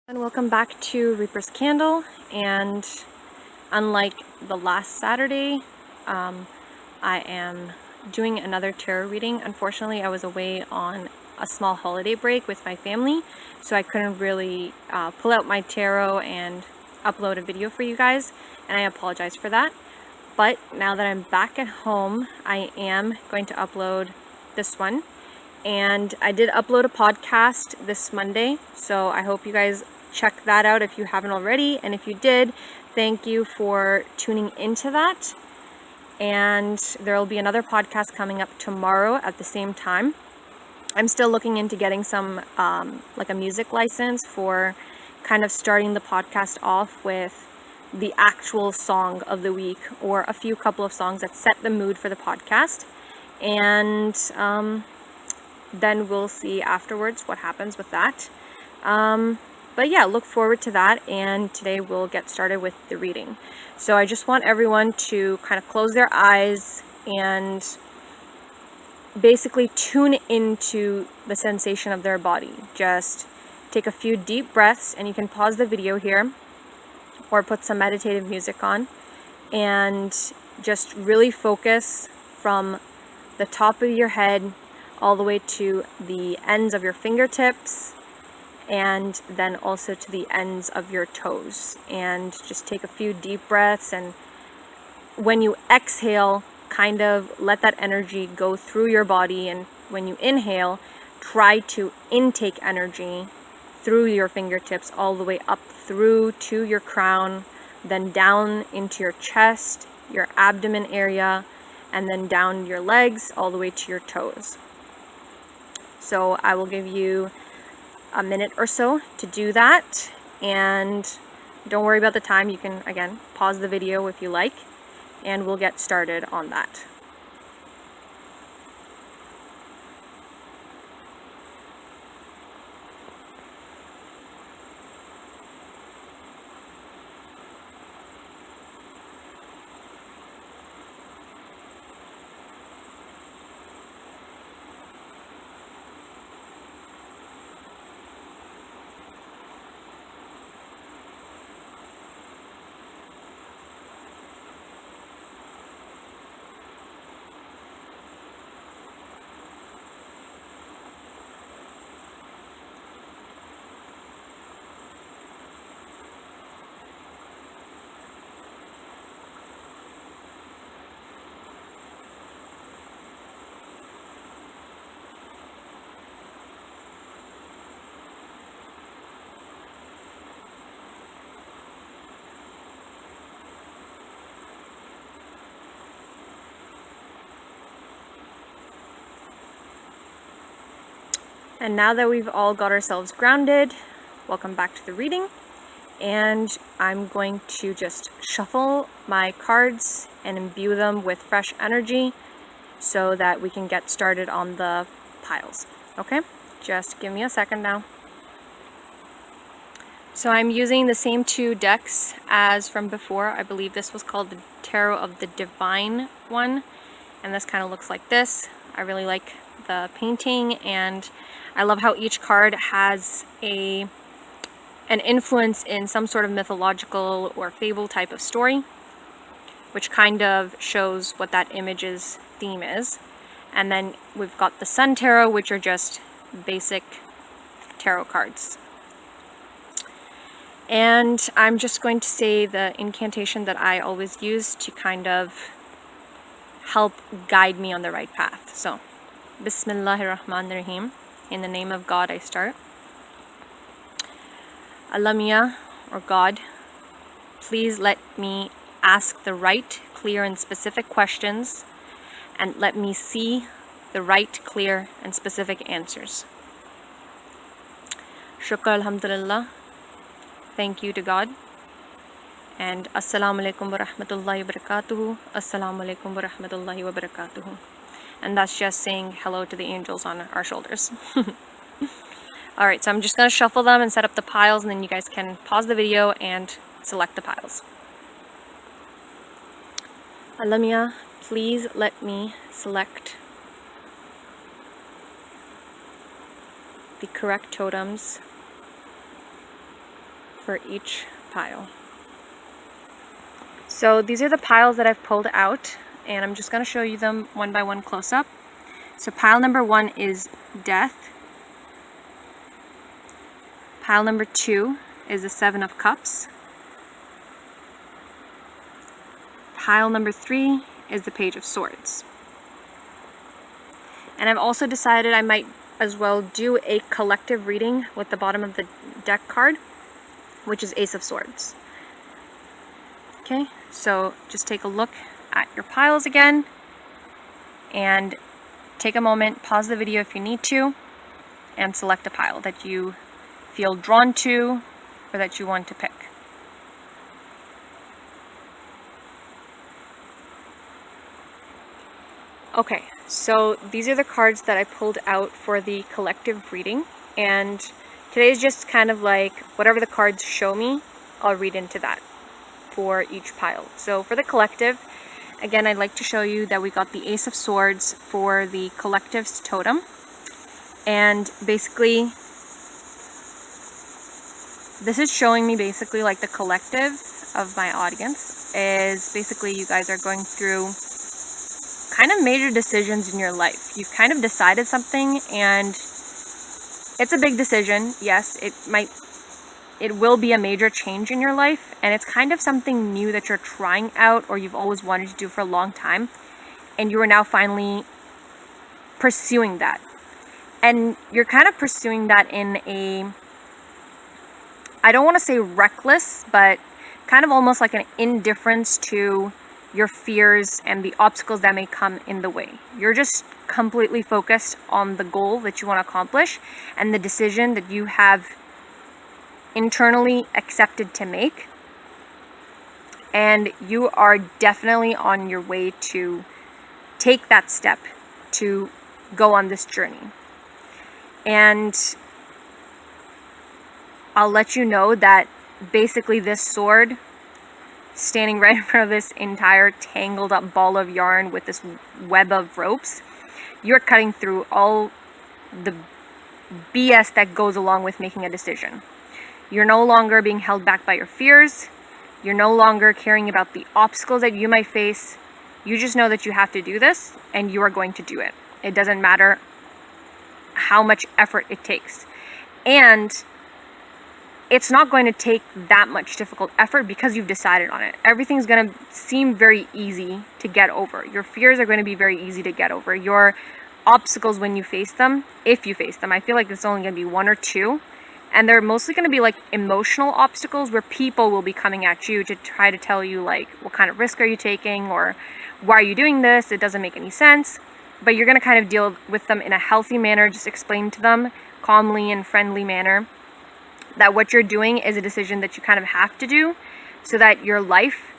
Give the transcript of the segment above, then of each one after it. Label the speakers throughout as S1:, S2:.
S1: And welcome back to Reaper's Candle. And unlike the last Saturday, I am doing another tarot reading. Unfortunately, I was away on a small holiday break with my family, so I couldn't really pull out my tarot and upload a video for you guys, and I apologize for that. But now that I'm back at home, I am going to upload this one. And I did upload a podcast this Monday, so I hope you guys check that out if you haven't already. And if you did, thank you for tuning into that. And there will be another podcast coming up tomorrow at the same time. I'm still looking into getting some like a music license for kind of starting the podcast off with the actual song of the week, or a few couple of songs that set the mood for the podcast. And then we'll see afterwards what happens with that. But yeah, look forward to that, and today we'll get started with the reading. So I just want everyone to kind of close their eyes and basically tune into the sensation of their body. Just take a few deep breaths, and you can pause the video here or put some meditative music on, and just really focus from the top of your head all the way to the ends of your fingertips, and then also to the ends of your toes. And just take a few deep breaths, and when you exhale, kind of let that energy go through your body, and when you inhale, try to intake energy through your fingertips all the way up through to your crown, then down into your chest, your abdomen area, and then down your legs all the way to your toes. So I will give you a minute or so to do that, and don't worry about the time. You can, again, pause the video if you like, and we'll get started on that. And now that we've all got ourselves grounded, welcome back to the reading. And I'm going to just shuffle my cards and imbue them with fresh energy so that we can get started on the piles. Okay, just give me a second now. So I'm using the same two decks as from before. I believe this was called the Tarot of the Divine one, and this kind of looks like this. I really like the painting, and I love how each card has an influence in some sort of mythological or fable type of story, which kind of shows what that image's theme is. And then we've got the Sun Tarot, which are just basic tarot cards. And I'm just going to say the incantation that I always use to kind of help guide me on the right path. So, Bismillahirrahmanirrahim. In the name of God I start. Alamiya, or God, please let me ask the right, clear, and specific questions, and let me see the right, clear, and specific answers. Shukr alhamdulillah. Thank you to God. And Assalamu alaikum wa rahmatullahi wa barakatuhu. Assalamu alaikum wa rahmatullahi wa barakatuhu. And that's just saying hello to the angels on our shoulders. Alright, so I'm just going to shuffle them and set up the piles, and then you guys can pause the video and select the piles. Alamiya, please let me select the correct totems for each pile. So these are the piles that I've pulled out, and I'm just going to show you them one by one close up. So pile number 1 is Death. Pile number 2 is the 7 of Cups. Pile number 3 is the Page of Swords. And I've also decided I might as well do a collective reading with the bottom of the deck card, which is Ace of Swords. Okay, so just take a look at your piles again and take a moment, pause the video if you need to, and select a pile that you feel drawn to or that you want to pick. Okay, so these are the cards that I pulled out for the collective reading, and today is just kind of like whatever the cards show me, I'll read into that for each pile. So for the collective, again, I'd like to show you that we got the Ace of Swords for the collective's totem, and basically this is showing me basically like the collective of my audience is basically you guys are going through kind of major decisions in your life. You've kind of decided something, and it's a big decision. Yes, it will be a major change in your life, and it's kind of something new that you're trying out or you've always wanted to do for a long time, and you are now finally pursuing that. And you're kind of pursuing that in a, I don't want to say reckless, but kind of almost like an indifference to your fears and the obstacles that may come in the way. You're just completely focused on the goal that you want to accomplish and the decision that you have internally accepted to make. And you are definitely on your way to take that step to go on this journey. And I'll let you know that basically this sword standing right in front of this entire tangled up ball of yarn with this web of ropes, you're cutting through all the BS that goes along with making a decision. You're no longer being held back by your fears. You're no longer caring about the obstacles that you might face. You just know that you have to do this, and you are going to do it. It doesn't matter how much effort it takes. And it's not going to take that much difficult effort because you've decided on it. Everything's going to seem very easy to get over. Your fears are going to be very easy to get over. Your obstacles when you face them, if you face them, I feel like it's only going to be 1 or 2. And they're mostly going to be like emotional obstacles where people will be coming at you to try to tell you like, what kind of risk are you taking? Or why are you doing this? It doesn't make any sense. But you're going to kind of deal with them in a healthy manner. Just explain to them calmly and friendly manner that what you're doing is a decision that you kind of have to do so that your life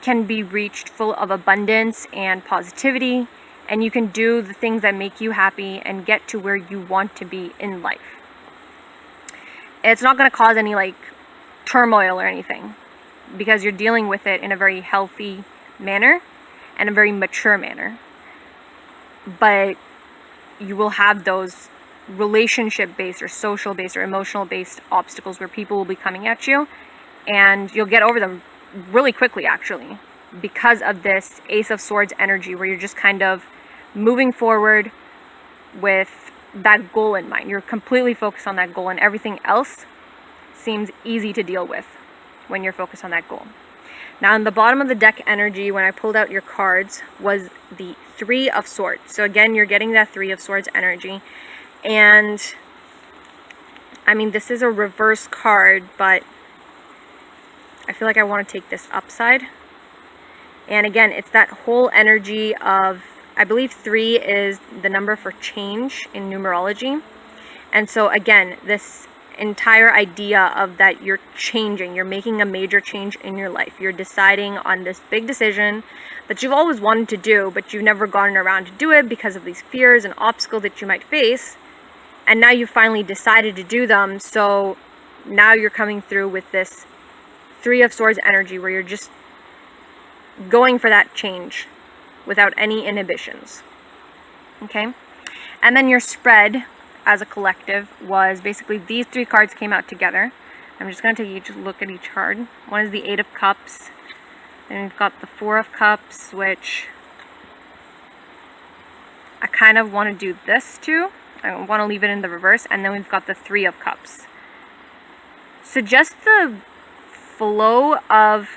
S1: can be reached full of abundance and positivity, and you can do the things that make you happy and get to where you want to be in life. It's not going to cause any like turmoil or anything because you're dealing with it in a very healthy manner and a very mature manner. But you will have those relationship-based or social-based or emotional-based obstacles where people will be coming at you, and you'll get over them really quickly actually because of this Ace of Swords energy where you're just kind of moving forward with that goal in mind. You're completely focused on that goal, and everything else seems easy to deal with when you're focused on that goal. Now, in the bottom of the deck energy, when I pulled out your cards, was the 3 of Swords. So again, you're getting that 3 of Swords energy. And I mean, this is a reverse card, but I feel like I want to take this upside. And again, it's that whole energy of, I believe 3 is the number for change in numerology. And so again, this entire idea of that you're changing, you're making a major change in your life. You're deciding on this big decision that you've always wanted to do, but you've never gotten around to do it because of these fears and obstacles that you might face. And now you finally decided to do them. So now you're coming through with this 3 of Swords energy where you're just going for that change without any inhibitions. Okay? And then your spread as a collective was basically these 3 cards came out together. I'm just going to take each look at each card. One is the Eight of Cups. Then we've got the Four of Cups, which I kind of want to do this too. I want to leave it in the reverse. And then we've got the Three of Cups. So just the flow of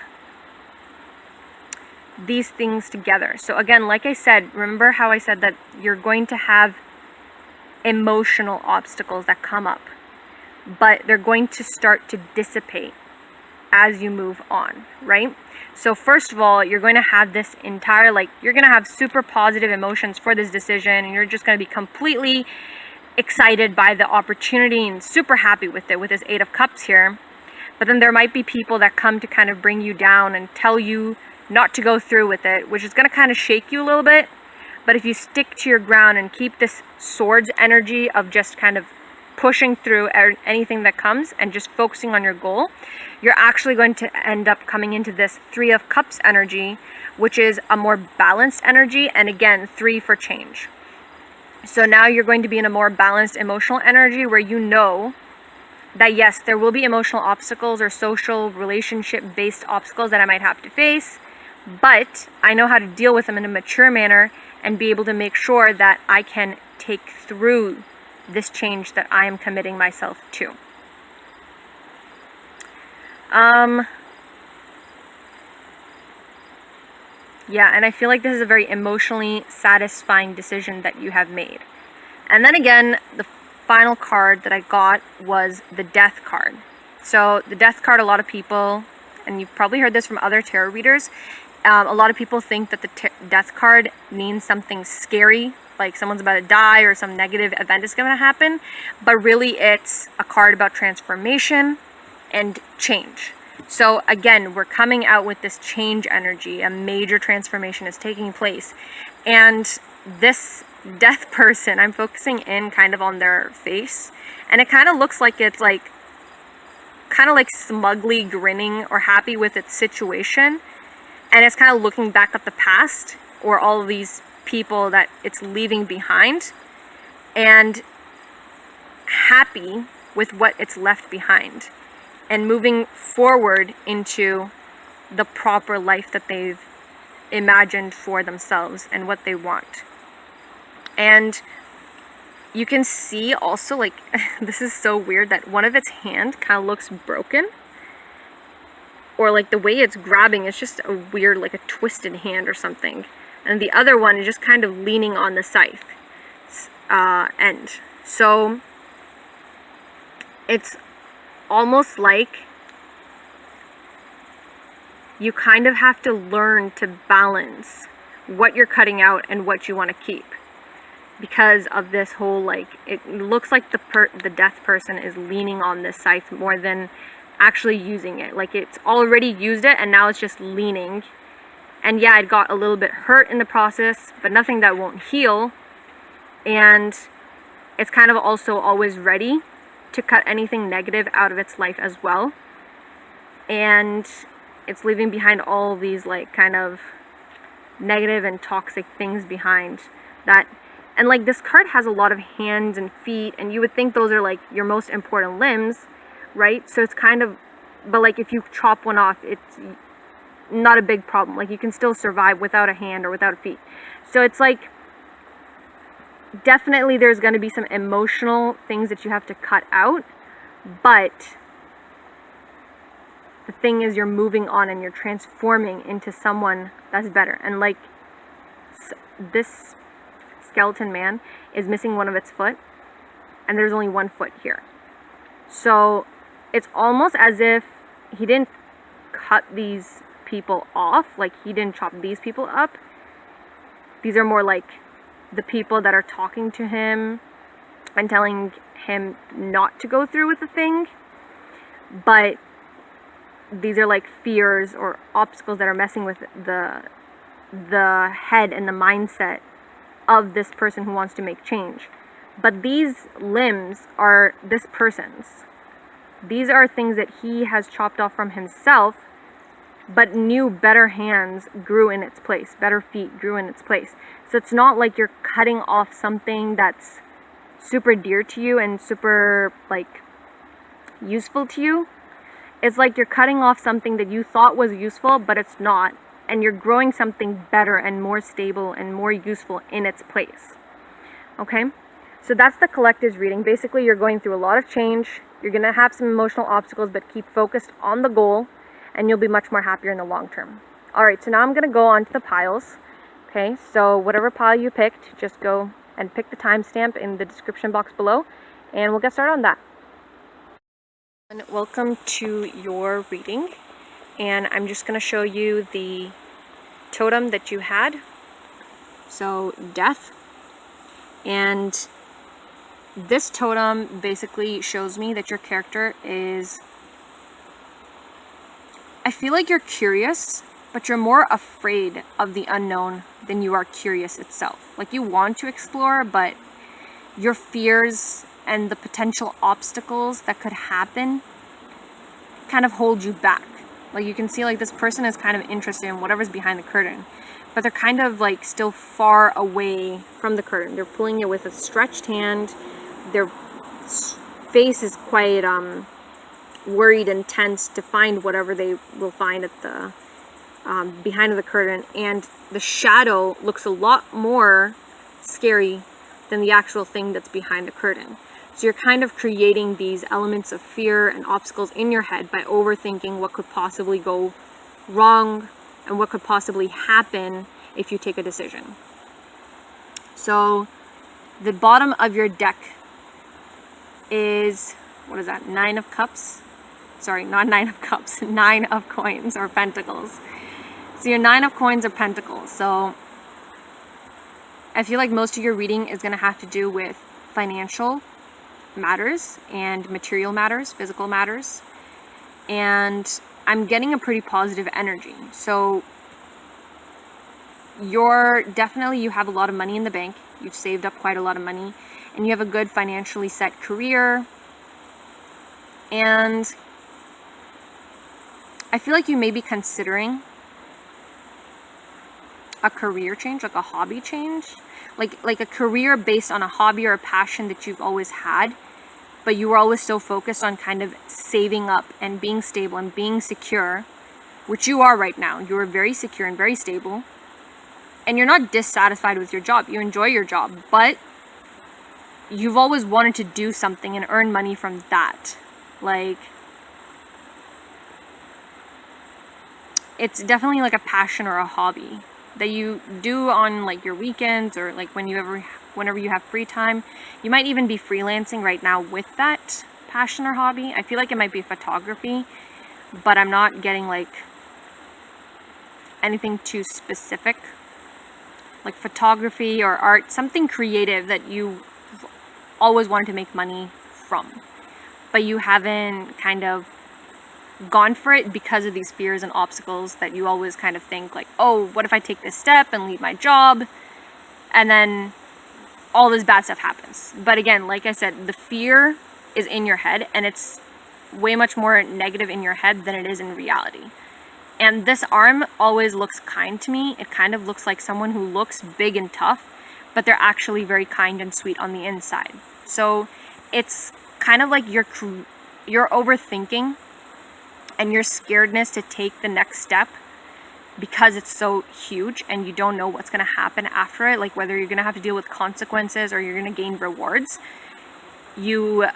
S1: these things together. So again, like I said, remember how I said that you're going to have emotional obstacles that come up, but they're going to start to dissipate as you move on, right? So first of all, you're going to have this entire, like, you're going to have super positive emotions for this decision, and you're just going to be completely excited by the opportunity and super happy with it, with this Eight of Cups here. But then there might be people that come to kind of bring you down and tell you not to go through with it, which is going to kind of shake you a little bit. But if you stick to your ground and keep this swords energy of just kind of pushing through anything that comes and just focusing on your goal, you're actually going to end up coming into this Three of Cups energy, which is a more balanced energy, and again, 3 for change. So now you're going to be in a more balanced emotional energy where you know that yes, there will be emotional obstacles or social relationship based obstacles that I might have to face, but I know how to deal with them in a mature manner and be able to make sure that I can take through this change that I am committing myself to. Yeah, and I feel like this is a very emotionally satisfying decision that you have made. And then again, the final card that I got was the Death card. So the Death card, a lot of people, and you've probably heard this from other tarot readers, a lot of people think that the Death card means something scary, like someone's about to die or some negative event is going to happen, but really it's a card about transformation and change. So again, we're coming out with this change energy. A major transformation is taking place. And this Death person, I'm focusing in kind of on their face, and it kind of looks like it's like kind of like smugly grinning or happy with its situation, and it's kind of looking back at the past or all of these people that it's leaving behind and happy with what it's left behind and moving forward into the proper life that they've imagined for themselves and what they want. And you can see also, like, this is so weird that one of its hand kind of looks broken, or like the way it's grabbing is just a weird, like a twisted hand or something, and the other one is just kind of leaning on the scythe end. So it's almost like you kind of have to learn to balance what you're cutting out and what you want to keep, because of this whole, like, it looks like the Death person is leaning on this scythe more than actually using it. Like, it's already used it and now it's just leaning. And yeah, it got a little bit hurt in the process, but nothing that won't heal. And it's kind of also always ready to cut anything negative out of its life as well. And it's leaving behind all these, like, kind of negative and toxic things behind that. And like, this card has a lot of hands and feet, and you would think those are like your most important limbs, right? So it's kind of, but like if you chop one off, it's not a big problem. Like, you can still survive without a hand or without a feet. So it's like, definitely there's going to be some emotional things that you have to cut out, but the thing is, you're moving on and you're transforming into someone that's better. And like, this skeleton man is missing one of its foot, and there's only one foot here. So it's almost as if he didn't cut these people off, like he didn't chop these people up. These are more like the people that are talking to him and telling him not to go through with the thing, but these are like fears or obstacles that are messing with the head and the mindset of this person who wants to make change. But these limbs are this person's. These are things that he has chopped off from himself, but new, better hands grew in its place. Better feet grew in its place. So it's not like you're cutting off something that's super dear to you and super, like, useful to you. It's like you're cutting off something that you thought was useful, but it's not. And you're growing something better and more stable and more useful in its place. Okay? So that's the collective's reading. Basically, you're going through a lot of change. You're going to have some emotional obstacles, but keep focused on the goal, and you'll be much more happier in the long term. All right, so now I'm going to go on to the piles. Okay, so whatever pile you picked, just go and pick the timestamp in the description box below, and we'll get started on that. And welcome to your reading, and I'm just going to show you the totem that you had. So death, and this totem basically shows me that your character is, I feel like you're curious, but you're more afraid of the unknown than you are curious itself. Like, you want to explore, but your fears and the potential obstacles that could happen kind of hold you back. Like, you can see, like, this person is kind of interested in whatever's behind the curtain, but they're kind of like still far away from the curtain. They're pulling it with a stretched hand. Their face is quite worried and tense to find whatever they will find at the behind the curtain, and the shadow looks a lot more scary than the actual thing that's behind the curtain. So you're kind of creating these elements of fear and obstacles in your head by overthinking what could possibly go wrong and what could possibly happen if you take a decision. So the bottom of your deck is, what is that, 9 of cups? Sorry, not 9 of cups, 9 of coins or pentacles. So your 9 of coins or pentacles. So I feel like most of your reading is going to have to do with financial matters and material matters, physical matters. And I'm getting a pretty positive energy. So you have a lot of money in the bank. You've saved up quite a lot of money, and you have a good financially set career. And I feel like you may be considering a career change, like a hobby change, like a career based on a hobby or a passion that you've always had, but you were always so focused on kind of saving up and being stable and being secure, which you are right now. You are very secure and very stable, and you're not dissatisfied with your job. You enjoy your job, but you've always wanted to do something and earn money from that. Like, it's definitely like a passion or a hobby that you do on like your weekends, or like whenever you have free time. You might even be freelancing right now with that passion or hobby. I feel like it might be photography, but I'm not getting like anything too specific. Like photography or art, something creative that you always wanted to make money from, but you haven't kind of gone for it because of these fears and obstacles that you always kind of think like, oh, what if I take this step and leave my job, and then all this bad stuff happens. But again, like I said, the fear is in your head, and it's way much more negative in your head than it is in reality. And this arm always looks kind to me. It kind of looks like someone who looks big and tough, but they're actually very kind and sweet on the inside. So it's kind of like you're overthinking, and your scaredness to take the next step because it's so huge and you don't know what's going to happen after it, like whether you're going to have to deal with consequences or you're going to gain rewards. You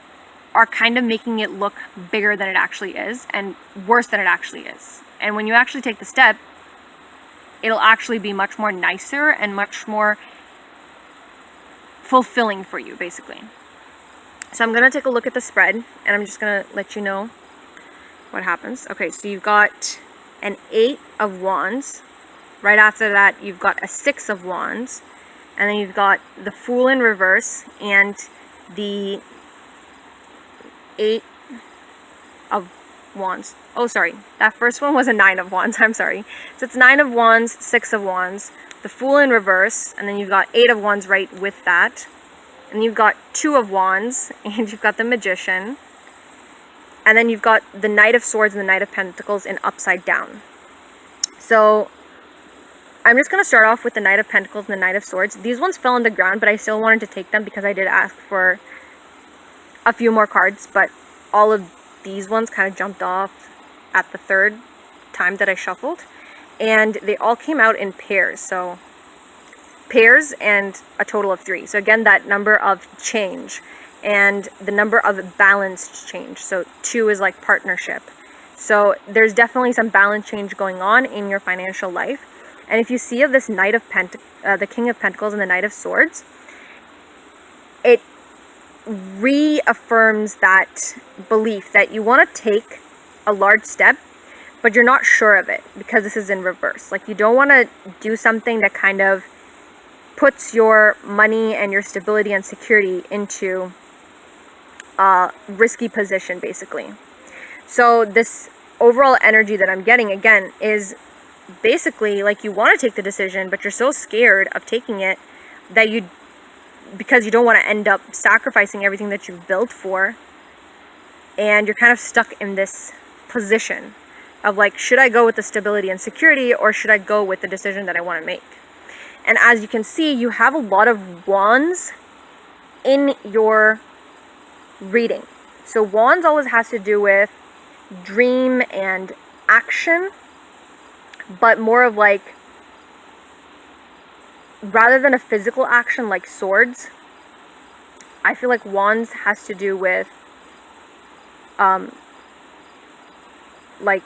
S1: are kind of making it look bigger than it actually is and worse than it actually is. And when you actually take the step, it'll actually be much more nicer and much more fulfilling for you, basically. So I'm going to take a look at the spread, and I'm just going to let you know what happens. Okay, so you've got an 8 of wands. Right after that, you've got a 6 of wands. And then you've got the Fool in reverse and the 8 of wands. Oh, sorry. That first one was a 9 of wands. I'm sorry. So it's 9 of wands, 6 of wands, the Fool in reverse, and then you've got 8 of wands right with that. And you've got 2 of wands, and you've got the Magician. And then you've got the Knight of Swords and the Knight of Pentacles in upside down. So I'm just going to start off with the Knight of Pentacles and the Knight of Swords. These ones fell on the ground, but I still wanted to take them because I did ask for a few more cards, but all of these ones kind of jumped off at the third time that I shuffled, and they all came out in pairs. So pairs and a total of 3. So again, that number of change and the number of balanced change. So 2 is like partnership. So there's definitely some balance change going on in your financial life. And if you see of this Knight of the King of Pentacles and the Knight of Swords, it reaffirms that belief that you want to take a large step, but you're not sure of it because this is in reverse. Like, you don't want to do something that kind of puts your money and your stability and security into a risky position, basically. So this overall energy that I'm getting, again, is basically like you want to take the decision, but you're so scared of taking it that because you don't want to end up sacrificing everything that you've built for, and you're kind of stuck in this position of like, should I go with the stability and security, or should I go with the decision that I want to make? And as you can see, you have a lot of wands in your reading. So wands always has to do with dream and action, but more of like, rather than a physical action like swords, I feel like wands has to do with like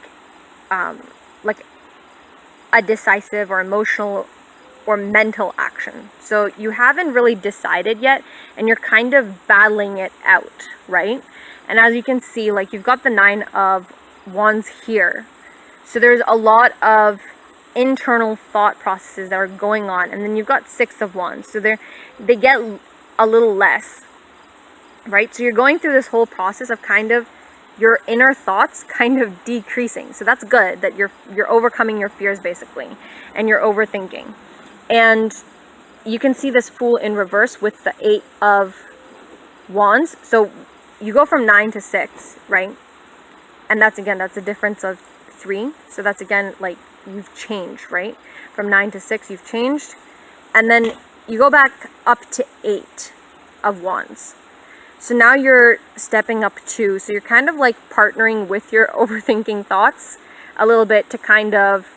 S1: a decisive or emotional or mental action. So you haven't really decided yet, and you're kind of battling it out, right? And as you can see, like, you've got the 9 of Wands here. So there's a lot of internal thought processes that are going on. And then you've got 6 of Wands. So they get a little less, right? So you're going through this whole process of kind of your inner thoughts kind of decreasing. So that's good, that you're overcoming your fears, basically, and you're overthinking. And you can see this Fool in reverse with the 8 of Wands. So you go from 9 to 6, right? And that's a difference of 3. So that's, again, like, you've changed, right? From 9 to 6, you've changed. And then you go back up to 8 of Wands. So now you're stepping up 2. So you're kind of like partnering with your overthinking thoughts a little bit to kind of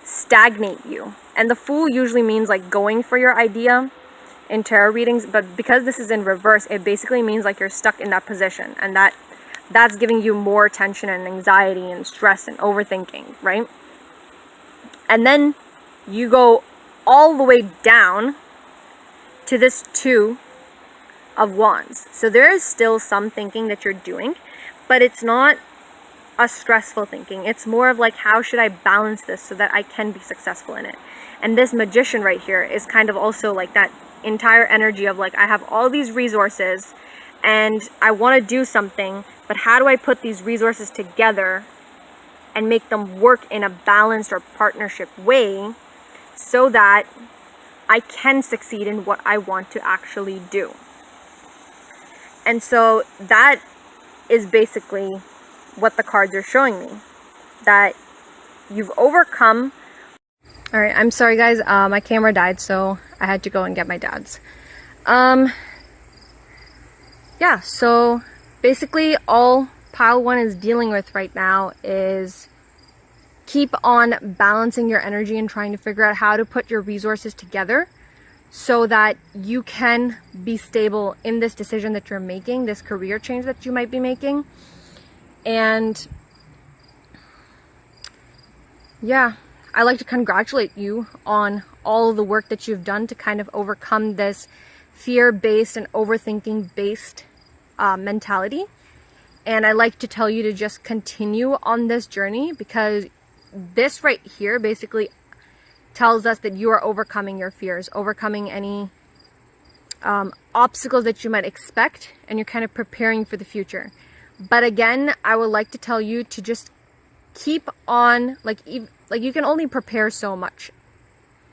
S1: stagnate you. And the Fool usually means like going for your idea in tarot readings, but because this is in reverse, it basically means like you're stuck in that position, and that's giving you more tension and anxiety and stress and overthinking, right? And then you go all the way down to this 2 of Wands. So there is still some thinking that you're doing, but it's not a stressful thinking. It's more of like, how should I balance this so that I can be successful in it? And this Magician right here is kind of also like that entire energy of like, I have all these resources and I want to do something, but how do I put these resources together and make them work in a balanced or partnership way so that I can succeed in what I want to actually do? And so that is basically what the cards are showing me, that you've overcome. All right, I'm sorry guys, my camera died, so I had to go and get my dad's. Yeah, so basically all pile 1 is dealing with right now is keep on balancing your energy and trying to figure out how to put your resources together so that you can be stable in this decision that you're making, this career change that you might be making. And yeah, I like to congratulate you on all of the work that you've done to kind of overcome this fear-based and overthinking-based mentality. And I like to tell you to just continue on this journey, because this right here basically tells us that you are overcoming your fears, overcoming any obstacles that you might expect, and you're kind of preparing for the future. But again, I would like to tell you to just keep on, like you can only prepare so much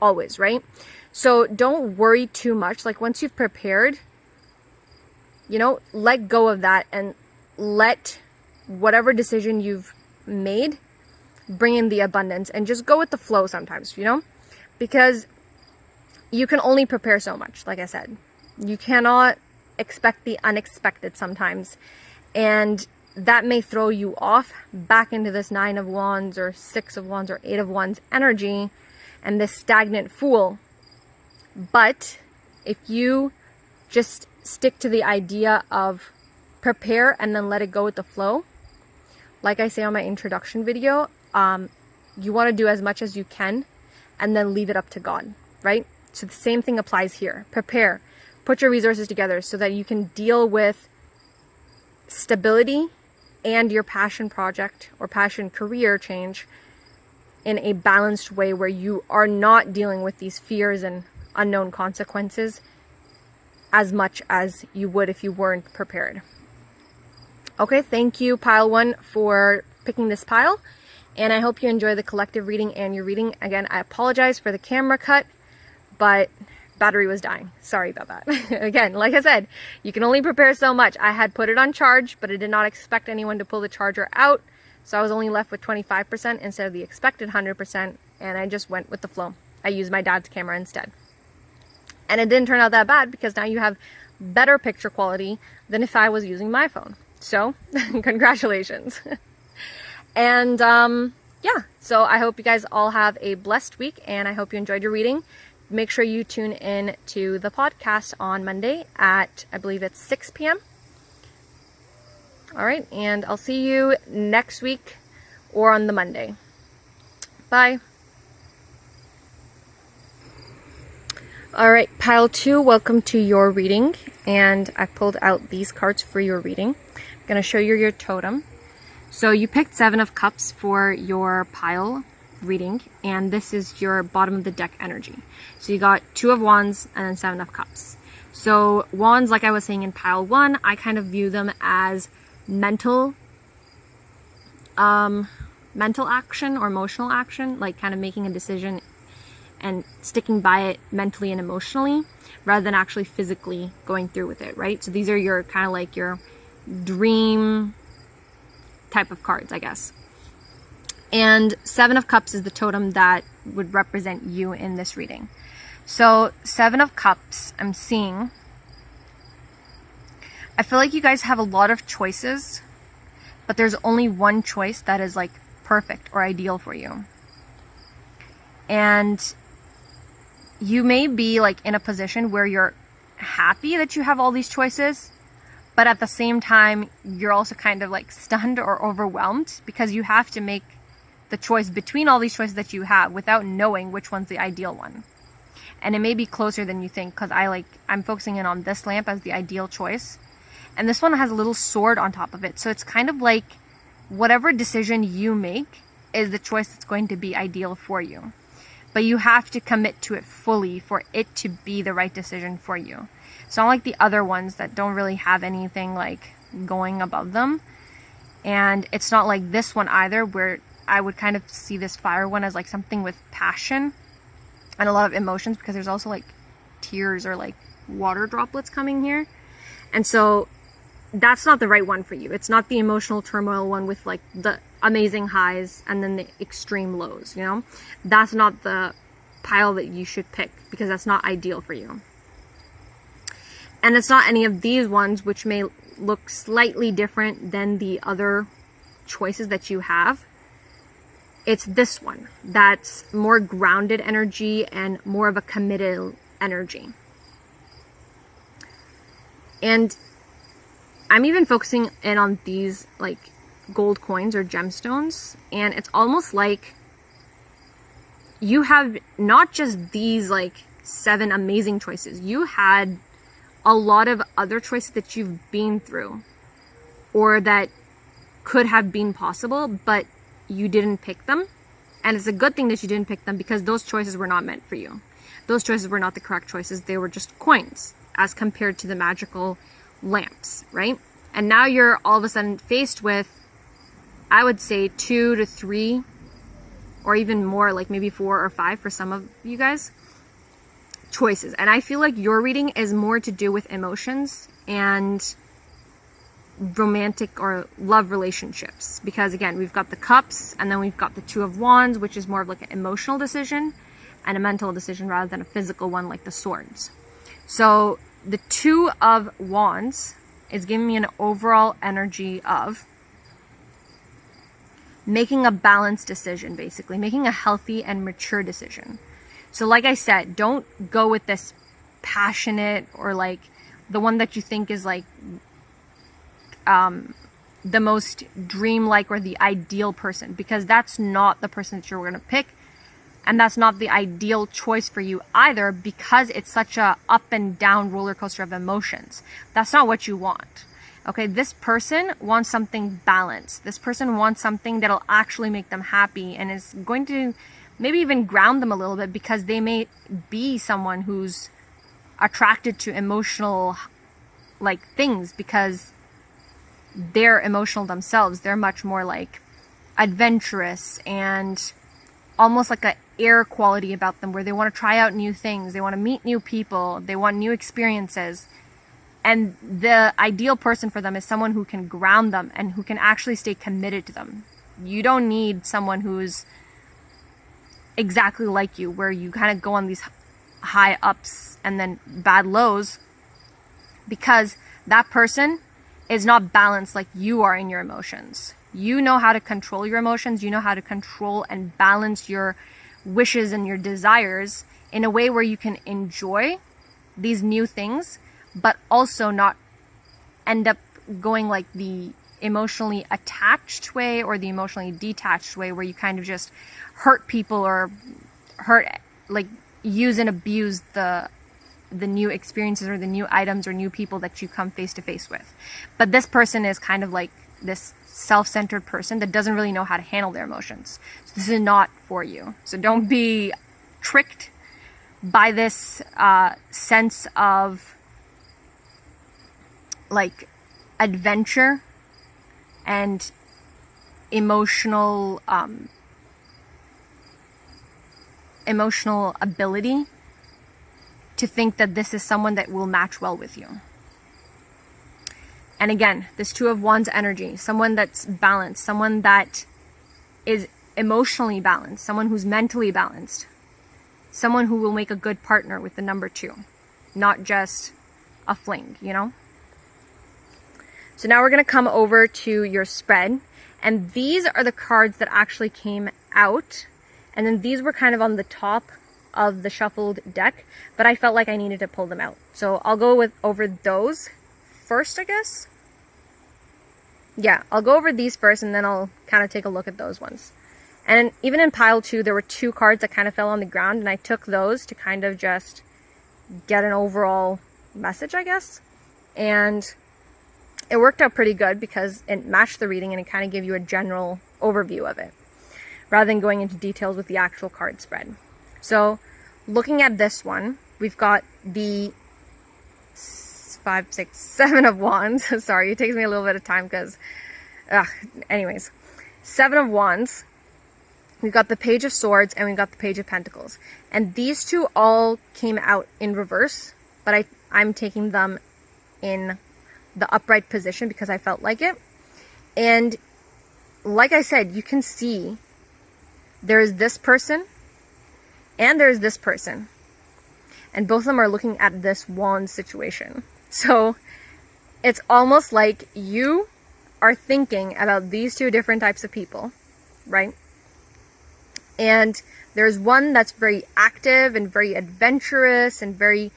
S1: always, right? So don't worry too much. Like, once you've prepared, you know, let go of that and let whatever decision you've made bring in the abundance, and just go with the flow sometimes, you know, because you can only prepare so much. Like I said, you cannot expect the unexpected sometimes. And that may throw you off back into this 9 of Wands or 6 of Wands or 8 of Wands energy and this stagnant Fool. But if you just stick to the idea of prepare and then let it go with the flow, like I say on my introduction video, you want to do as much as you can and then leave it up to God, right? So the same thing applies here. Prepare, put your resources together so that you can deal with stability and your passion project or passion career change in a balanced way where you are not dealing with these fears and unknown consequences as much as you would if you weren't prepared. Okay, thank you, pile 1, for picking this pile. And I hope you enjoy the collective reading and your reading. Again, I apologize for the camera cut, but battery was dying. Sorry about that. Again, like I said, you can only prepare so much. I had put it on charge, but I did not expect anyone to pull the charger out. So I was only left with 25% instead of the expected 100%. And I just went with the flow. I used my dad's camera instead. And it didn't turn out that bad because now you have better picture quality than if I was using my phone. So congratulations. And yeah, so I hope you guys all have a blessed week and I hope you enjoyed your reading. Make sure you tune in to the podcast on Monday at, I believe it's 6 p.m. All right, and I'll see you next week or on the Monday. Bye. All right, pile 2, welcome to your reading. And I've pulled out these cards for your reading. I'm going to show you your totem. So you picked 7 of Cups for your pile reading, and this is your bottom of the deck energy. So you got 2 of Wands and then 7 of Cups. So Wands, like I was saying in pile 1, I kind of view them as mental action or emotional action, like kind of making a decision and sticking by it mentally and emotionally rather than actually physically going through with it, right? So these are your kind of like your dream type of cards, I guess. And 7 of Cups is the totem that would represent you in this reading. So 7 of Cups, I'm seeing, I feel like you guys have a lot of choices, but there's only one choice that is like perfect or ideal for you. And you may be like in a position where you're happy that you have all these choices, but at the same time, you're also kind of like stunned or overwhelmed because you have to make the choice between all these choices that you have without knowing which one's the ideal one. And it may be closer than you think because I'm focusing in on this lamp as the ideal choice. And this one has a little sword on top of it. So it's kind of like whatever decision you make is the choice that's going to be ideal for you. But you have to commit to it fully for it to be the right decision for you. It's not like the other ones that don't really have anything like going above them. And it's not like this one either, where I would kind of see this fire one as like something with passion and a lot of emotions, because there's also like tears or like water droplets coming here. And so that's not the right one for you. It's not the emotional turmoil one with like the amazing highs and then the extreme lows, you know? That's not the pile that you should pick because that's not ideal for you. And it's not any of these ones which may look slightly different than the other choices that you have. It's this one that's more grounded energy and more of a committed energy. And I'm even focusing in on these like gold coins or gemstones, and it's almost like you have not just these like 7 amazing choices. You had a lot of other choices that you've been through or that could have been possible, but you didn't pick them. And it's a good thing that you didn't pick them because those choices were not meant for you. Those choices were not the correct choices. They were just coins as compared to the magical lamps, right? And now you're all of a sudden faced with, I would say 2 to 3 or even more, like maybe 4 or 5 for some of you guys, choices. And I feel like your reading is more to do with emotions and romantic or love relationships, because again, we've got the Cups and then we've got the 2 of Wands, which is more of like an emotional decision and a mental decision rather than a physical one like the swords. So the 2 of Wands is giving me an overall energy of making a balanced decision, basically, making a healthy and mature decision. So like I said, don't go with this passionate or like the one that you think is like the most dreamlike or the ideal person, because that's not the person that you're going to pick, and that's not the ideal choice for you either, because it's such a up and down roller coaster of emotions. That's not what you want. Okay, this person wants something balanced. This person wants something that'll actually make them happy and is going to maybe even ground them a little bit, because they may be someone who's attracted to emotional like things because they're emotional themselves. They're much more like adventurous and almost like an air quality about them, where they want to try out new things, they want to meet new people, they want new experiences. And the ideal person for them is someone who can ground them and who can actually stay committed to them. You don't need someone who's exactly like you, where you kind of go on these high ups and then bad lows, because that person is not balanced like you are in your emotions. You know how to control your emotions. You know how to control and balance your wishes and your desires in a way where you can enjoy these new things, but also not end up going like the emotionally attached way or the emotionally detached way, where you kind of just hurt people or use and abuse the new experiences or the new items or new people that you come face to face with. But this person is kind of like this self-centered person that doesn't really know how to handle their emotions. So this is not for you. So don't be tricked by this sense of like adventure and emotional ability to think that this is someone that will match well with you. And again, this Two of Wands energy, someone that's balanced, someone that is emotionally balanced, someone who's mentally balanced, someone who will make a good partner with the number 2, not just a fling, you know? So now we're going to come over to your spread, and these are the cards that actually came out, and then these were kind of on the top of the shuffled deck, but I felt like I needed to pull them out. So I'll go over those first, I guess. Yeah, I'll go over these first, and then I'll kind of take a look at those ones. And even in pile 2, there were 2 cards that kind of fell on the ground, and I took those to kind of just get an overall message, I guess. And it worked out pretty good because it matched the reading and it kind of gave you a general overview of it, rather than going into details with the actual card spread. So looking at this one, we've got the 5, 6, 7 of Wands. Sorry, it takes me a little bit of time because, anyways. 7 of Wands. We've got the Page of Swords and we've got the Page of Pentacles. And these two all came out in reverse, but I'm taking them in the upright position because I felt like it. And like I said, you can see there's this person and there's this person. And both of them are looking at this wand situation. So it's almost like you are thinking about these 2 different types of people, right? And there's one that's very active and very adventurous and very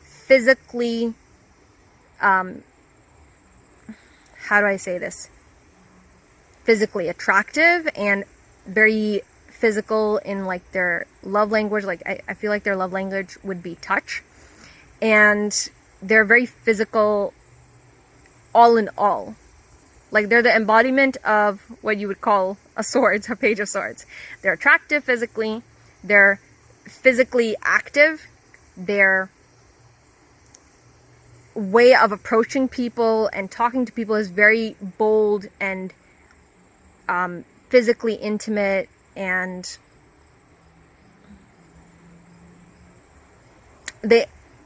S1: physically, how do I say this? Physically attractive and very physical in like their love language. Like I feel like their love language would be touch, and they're very physical all in all. Like they're the embodiment of what you would call a swords, a Page of Swords. They're attractive physically, they're physically active, their way of approaching people and talking to people is very bold and physically intimate, and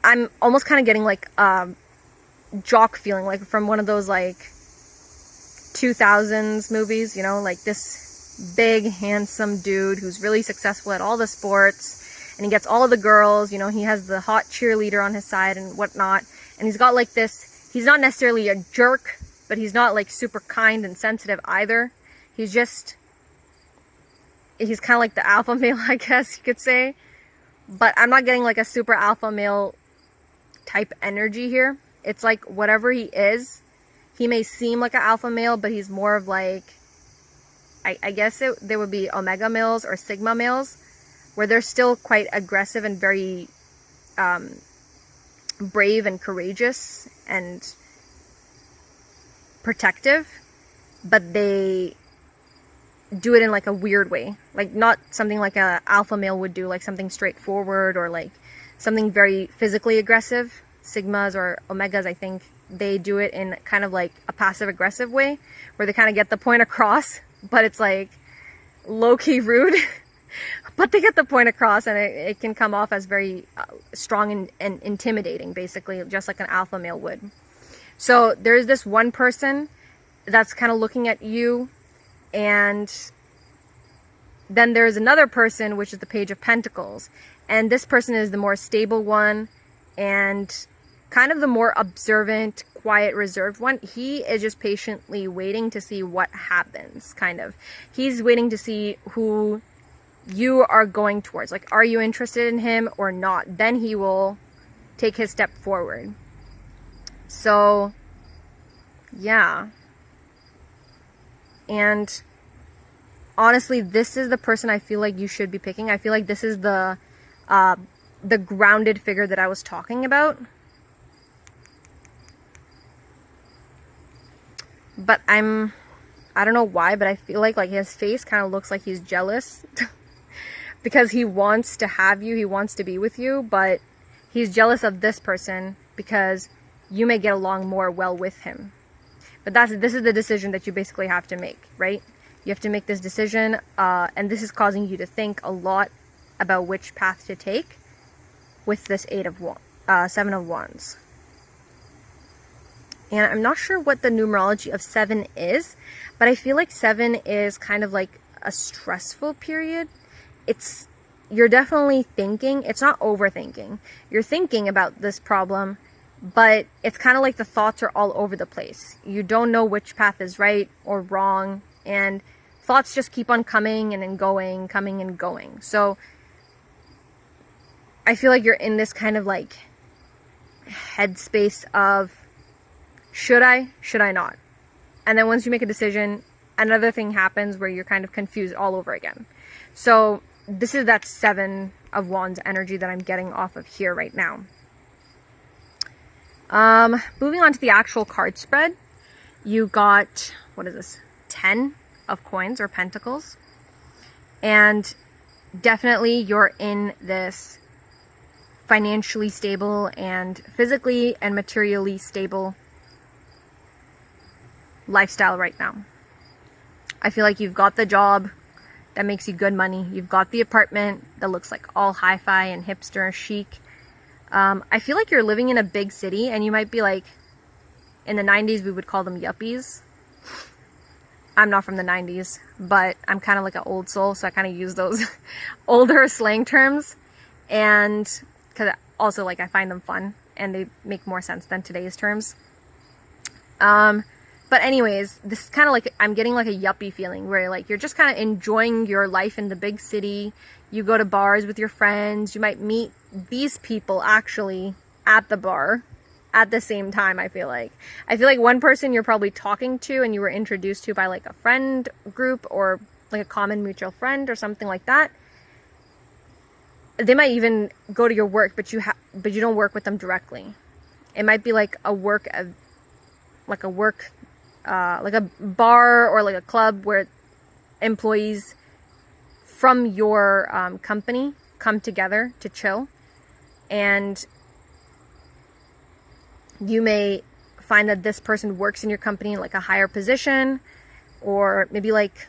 S1: I'm almost kind of getting like jock feeling, like from one of those like 2000s movies, you know, like this big handsome dude who's really successful at all the sports and he gets all of the girls, you know, he has the hot cheerleader on his side and whatnot, and he's got like this, he's not necessarily a jerk, but he's not like super kind and sensitive either. He's just he's kind of like the alpha male, I guess you could say. But I'm not getting like a super alpha male type energy here. It's like whatever he is, he may seem like an alpha male, but he's more of like, I guess there would be omega males or sigma males, where they're still quite aggressive and very brave and courageous and protective, but they do it in like a weird way, like not something like a alpha male would do, like something straightforward or like something very physically aggressive. Sigmas or omegas, I think they do it in kind of like a passive aggressive way, where they kind of get the point across, but it's like low-key rude. But they get the point across, and it can come off as very strong and intimidating, basically, just like an alpha male would. So there's this one person that's kind of looking at you, and then there's another person, which is the Page of Pentacles. And this person is the more stable one and kind of the more observant, quiet, reserved one. He is just patiently waiting to see what happens, kind of. He's waiting to see who you are going towards. Like, are you interested in him or not? Then he will take his step forward. So, yeah. And honestly, this is the person I feel like you should be picking. I feel like this is the grounded figure that I was talking about. But I don't know why, but I feel like his face kind of looks like he's jealous. Because he wants to have you, he wants to be with you, but he's jealous of this person because you may get along more well with him. But this is the decision that you basically have to make, right? You have to make this decision, and this is causing you to think a lot about which path to take with this Seven of Wands. And I'm not sure what the numerology of 7 is, but I feel like 7 is kind of like a stressful period. You're definitely thinking, it's not overthinking. You're thinking about this problem, but it's kind of like the thoughts are all over the place. You don't know which path is right or wrong, and thoughts just keep on coming and then going, coming and going. So I feel like you're in this kind of like headspace of, should I not? And then once you make a decision, another thing happens where you're kind of confused all over again. So this is that 7 of Wands energy that I'm getting off of here right now. Moving on to the actual card spread, you got, what is this? 10 of coins or pentacles. And definitely you're in this financially stable and physically and materially stable lifestyle right now. I feel like you've got the job that makes you good money. You've got the apartment that looks like all hi-fi and hipster chic. I feel like you're living in a big city, and you might be like, in the 90s we would call them yuppies. I'm not from the 90s, but I'm kind of like an old soul, so I kind of use those older slang terms. And because also, like, I find them fun and they make more sense than today's terms. But anyways, this is kind of like, I'm getting like a yuppie feeling where like you're just kind of enjoying your life in the big city. You go to bars with your friends. You might meet these people actually at the bar at the same time, I feel like. I feel like one person you're probably talking to and you were introduced to by like a friend group or like a common mutual friend or something like that. They might even go to your work, but you don't work with them directly. It might be like a bar or like a club where employees from your company come together to chill, and you may find that this person works in your company in like a higher position, or maybe like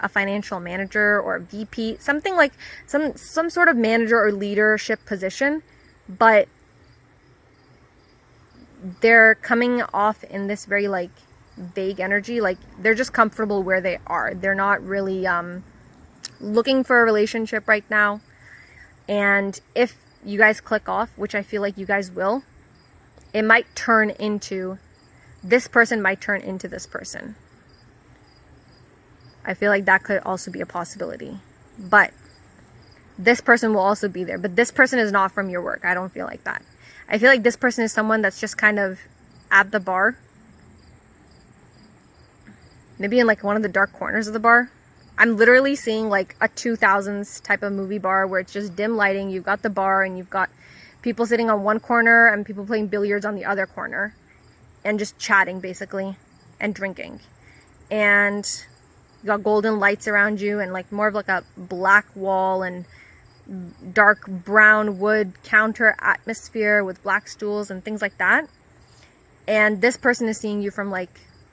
S1: a financial manager or a VP, something like some sort of manager or leadership position, but they're coming off in this very like vague energy, like they're just comfortable where they are. They're not really looking for a relationship right now. And if you guys click off, which I feel like you guys will, it might turn into, this person might turn into this person. I feel like that could also be a possibility. But this person will also be there. But this person is not from your work. I don't feel like that. I feel like this person is someone that's just kind of at the bar. Maybe in like one of the dark corners of the bar. I'm literally seeing like a 2000s type of movie bar where it's just dim lighting. You've got the bar and you've got people sitting on one corner and people playing billiards on the other corner. And just chatting basically and drinking. And you got golden lights around you and like more of like a black wall and dark brown wood counter atmosphere with black stools and things like that. And this person is seeing you from like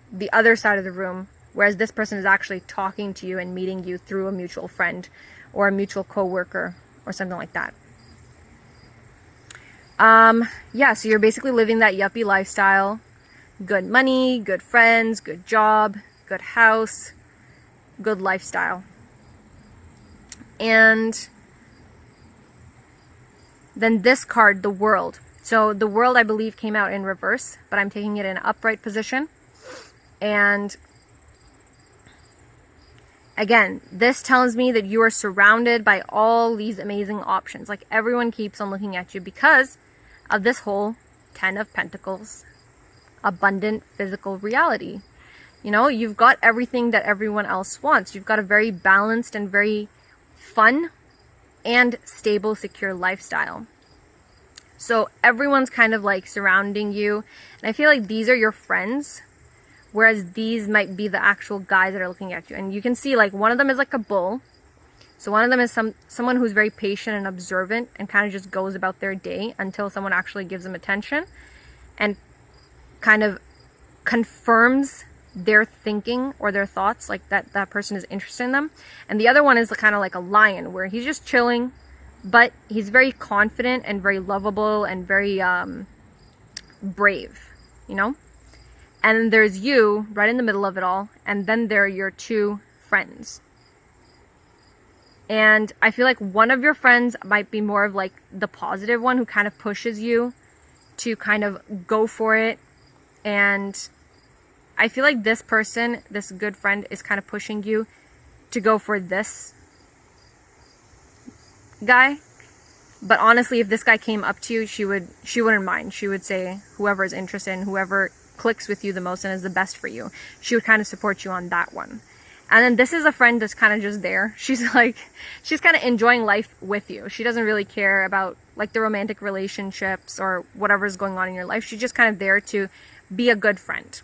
S1: the other side of the room, whereas this person is actually talking to you and meeting you through a mutual friend or a mutual co-worker or something like that. Yeah, so you're basically living that yuppie lifestyle. Good money, good friends, good job, good house, good lifestyle. And then this card, the World. So the World, I believe, came out in reverse, but I'm taking it in an upright position. And again, this tells me that you are surrounded by all these amazing options. Like everyone keeps on looking at you because of this whole 10 of Pentacles, abundant physical reality. You know, you've got everything that everyone else wants. You've got a very balanced and very fun and stable, secure lifestyle. So everyone's kind of like surrounding you. And I feel like these are your friends, whereas these might be the actual guys that are looking at you. And you can see like one of them is like a bull. So one of them is someone who's very patient and observant and kind of just goes about their day until someone actually gives them attention and kind of confirms their thinking or their thoughts, like that person is interested in them. And the other one is kind of like a lion, where he's just chilling, but he's very confident and very lovable and very brave, you know? And there's you right in the middle of it all, and then there are your two friends. And I feel like one of your friends might be more of like the positive one who kind of pushes you to kind of go for it. And I feel like this person, this good friend, is kind of pushing you to go for this guy. But honestly, if this guy came up to you, she wouldn't mind. She would say whoever is interested in, whoever clicks with you the most and is the best for you, she would kind of support you on that one. And then this is a friend that's kind of just there. She's kind of enjoying life with you. She doesn't really care about like the romantic relationships or whatever's going on in your life. She's just kind of there to be a good friend.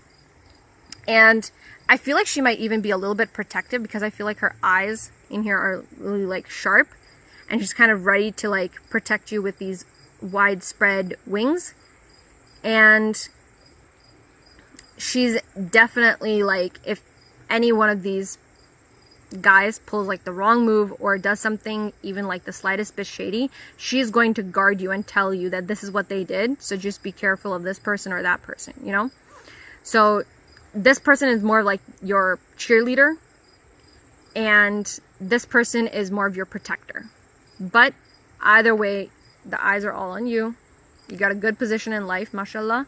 S1: And I feel like she might even be a little bit protective because I feel like her eyes in here are really like sharp, and she's kind of ready to like protect you with these widespread wings. And she's definitely like, if any one of these guys pulls like the wrong move or does something even like the slightest bit shady, she's going to guard you and tell you that this is what they did, so just be careful of this person or that person, you know? So this person is more like your cheerleader, and this person is more of your protector. But either way, the eyes are all on you. You got a good position in life, mashallah,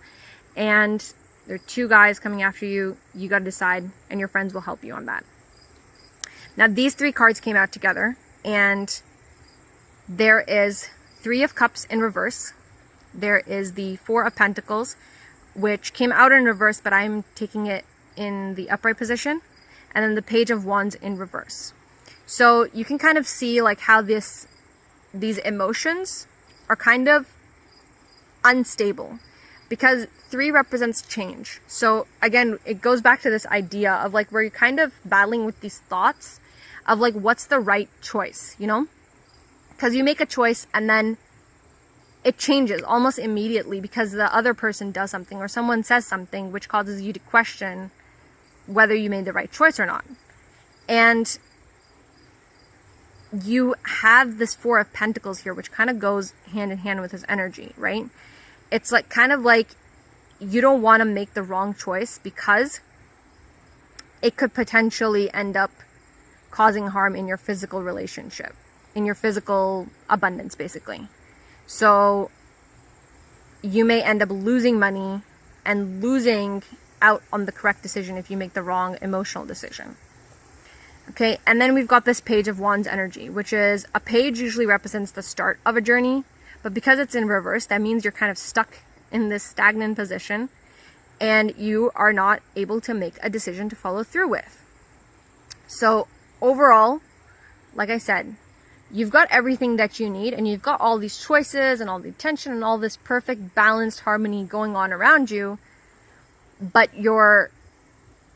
S1: and there are two guys coming after you. You got to decide, and your friends will help you on that. Now, these three cards came out together, and there is 3 of Cups in reverse. There is the 4 of Pentacles, which came out in reverse, but I'm taking it in the upright position, and then the Page of Wands in reverse. So you can kind of see like how these emotions are kind of unstable, because 3 represents change. So again, it goes back to this idea of like where you're kind of battling with these thoughts of like what's the right choice, you know? Because you make a choice and then it changes almost immediately because the other person does something or someone says something which causes you to question whether you made the right choice or not. And you have this 4 of Pentacles here, which kind of goes hand in hand with his energy, right? It's like kind of like you don't want to make the wrong choice because it could potentially end up causing harm in your physical relationship, in your physical abundance, basically. So you may end up losing money and losing out on the correct decision if you make the wrong emotional decision. Okay, and then we've got this Page of Wands energy, which is a page usually represents the start of a journey, but because it's in reverse, that means you're kind of stuck in this stagnant position and you are not able to make a decision to follow through with. So overall, like I said, you've got everything that you need and you've got all these choices and all the attention and all this perfect balanced harmony going on around you, but your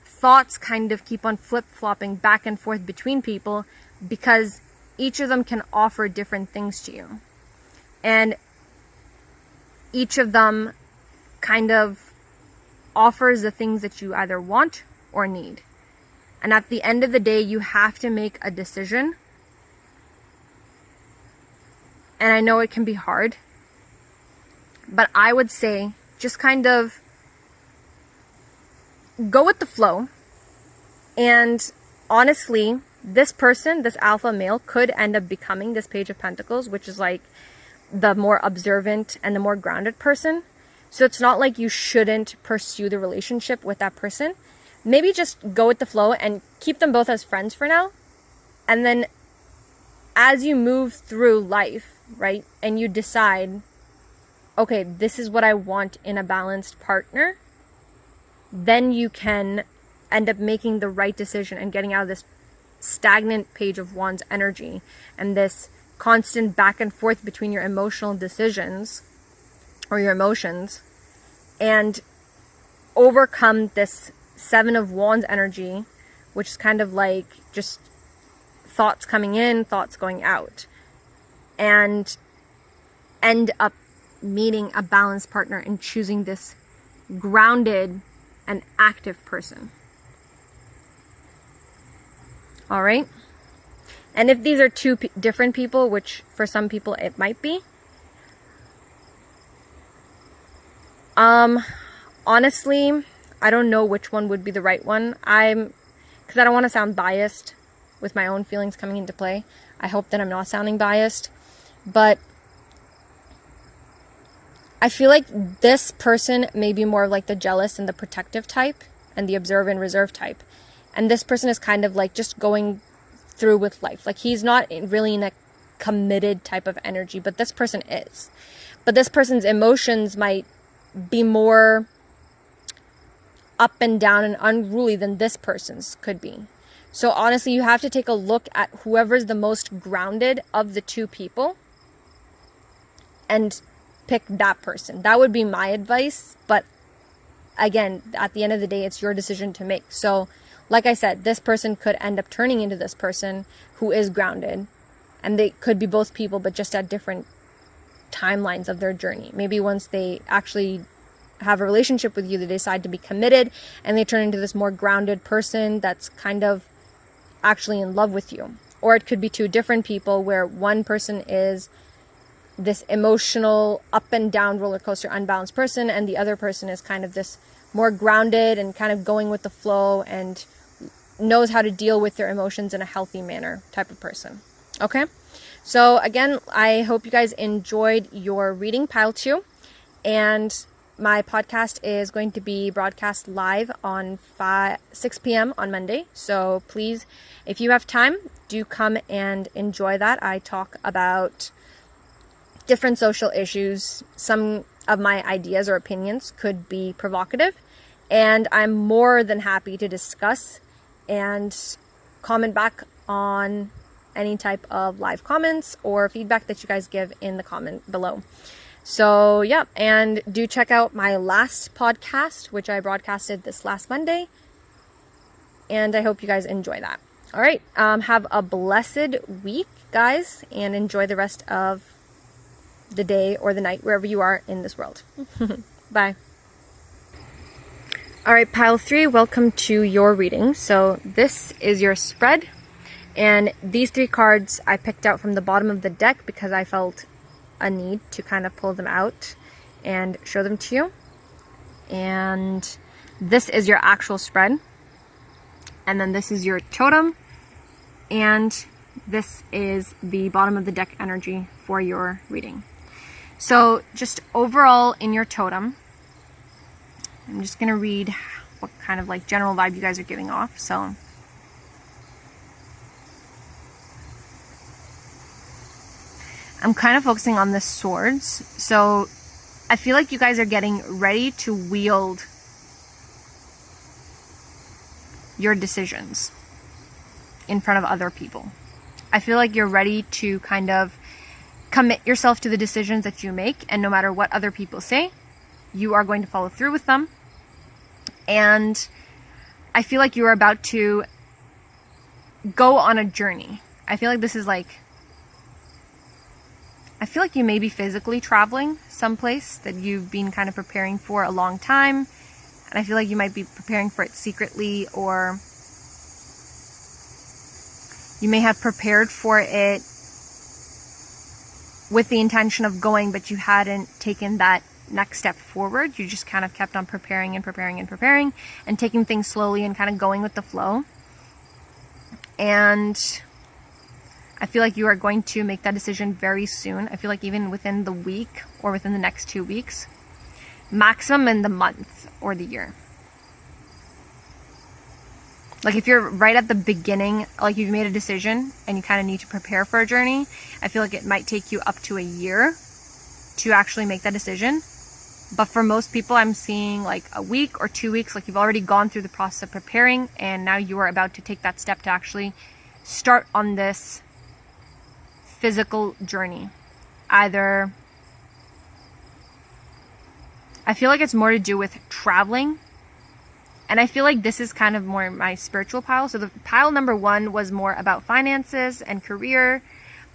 S1: thoughts kind of keep on flip-flopping back and forth between people because each of them can offer different things to you. And each of them kind of offers the things that you either want or need. And at the end of the day, you have to make a decision. And I know it can be hard, but I would say just kind of go with the flow. And honestly, this person, this alpha male, could end up becoming this Page of Pentacles, which is like the more observant and the more grounded person. So it's not like you shouldn't pursue the relationship with that person. Maybe just go with the flow and keep them both as friends for now. And then as you move through life, right, and you decide, okay, this is what I want in a balanced partner, then you can end up making the right decision and getting out of this stagnant Page of Wands energy and this constant back and forth between your emotional decisions or your emotions, and overcome this Seven of Wands energy, which is kind of like just thoughts coming in, thoughts going out, and end up meeting a balanced partner and choosing this grounded and active person. All right. And if these are two different people, which for some people it might be, honestly, I don't know which one would be the right one. Because I don't want to sound biased with my own feelings coming into play. I hope that I'm not sounding biased, but I feel like this person may be more like the jealous and the protective type and the observe and reserve type. And this person is kind of like just going through with life. Like he's not really in a committed type of energy, but this person is. But this person's emotions might be more up and down and unruly than this person's could be. So honestly, you have to take a look at whoever's the most grounded of the two people and pick that person. That would be my advice. But again, at the end of the day, it's your decision to make. So like I said, this person could end up turning into this person who is grounded, and they could be both people, but just at different timelines of their journey. Maybe once they actually have a relationship with you, they decide to be committed and they turn into this more grounded person that's kind of actually in love with you. Or it could be two different people where one person is this emotional up and down roller coaster unbalanced person, and the other person is kind of this more grounded and kind of going with the flow and knows how to deal with their emotions in a healthy manner type of person. Okay, so again, I hope you guys enjoyed your reading, pile 2, and my podcast is going to be broadcast live on 6 p.m. on Monday. So please, if you have time, do come and enjoy that. I talk about different social issues. Some of my ideas or opinions could be provocative, and I'm more than happy to discuss and comment back on any type of live comments or feedback that you guys give in the comment below. So yeah, and do check out my last podcast, which I broadcasted this last Monday, and I hope you guys enjoy that. All right, have a blessed week, guys, and enjoy the rest of the day or the night, wherever you are in this world. Bye. All right, pile 3, welcome to your reading. So this is your spread, and these 3 cards I picked out from the bottom of the deck because I felt a need to kind of pull them out and show them to you. And this is your actual spread, and then this is your totem, and this is the bottom of the deck energy for your reading. So just overall in your totem, I'm just going to read what kind of like general vibe you guys are giving off. So I'm kind of focusing on the swords. So I feel like you guys are getting ready to wield your decisions in front of other people. I feel like you're ready to kind of commit yourself to the decisions that you make, and no matter what other people say, you are going to follow through with them. And I feel like you are about to go on a journey. I feel like this is like, I feel like you may be physically traveling someplace that you've been kind of preparing for a long time. And I feel like you might be preparing for it secretly, or you may have prepared for it with the intention of going, but you hadn't taken that next step forward. You just kind of kept on preparing and preparing and preparing and taking things slowly and kind of going with the flow. And I feel like you are going to make that decision very soon. I feel like even within the week or within the next 2 weeks, maximum in the month or the year. Like if you're right at the beginning, like you've made a decision and you kind of need to prepare for a journey, I feel like it might take you up to a year to actually make that decision. But for most people, I'm seeing like a week or 2 weeks, like you've already gone through the process of preparing, and now you are about to take that step to actually start on this physical journey. Either, I feel like it's more to do with traveling. And I feel like this is kind of more my spiritual pile. So the pile number 1 was more about finances and career.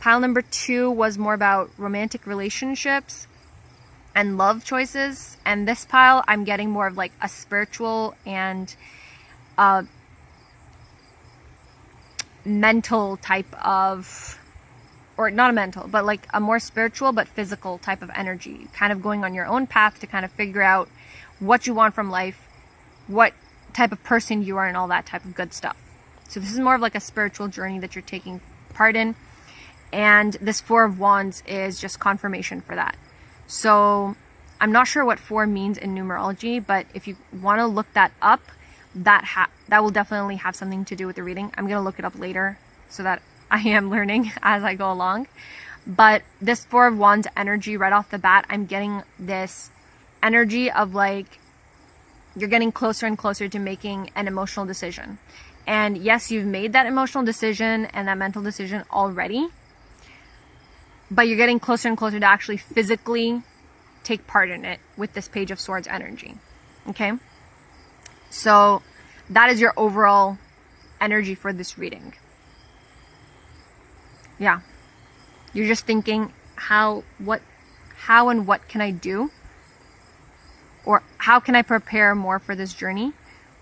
S1: Pile number 2 was more about romantic relationships and love choices. And this pile, I'm getting more of like a spiritual and mental type of, or not a mental, but like a more spiritual but physical type of energy. Kind of going on your own path to kind of figure out what you want from life, what type of person you are, and all that type of good stuff. So this is more of like a spiritual journey that you're taking part in. And this 4 of Wands is just confirmation for that. So I'm not sure what 4 means in numerology, but if you want to look that up, that will definitely have something to do with the reading. I'm going to look it up later so that I am learning as I go along. But this 4 of Wands energy right off the bat, I'm getting this energy of like, you're getting closer and closer to making an emotional decision. And yes, you've made that emotional decision and that mental decision already, but you're getting closer and closer to actually physically take part in it with this Page of Swords energy. Okay? So that is your overall energy for this reading. Yeah. You're just thinking how and what can I do? Or how can I prepare more for this journey?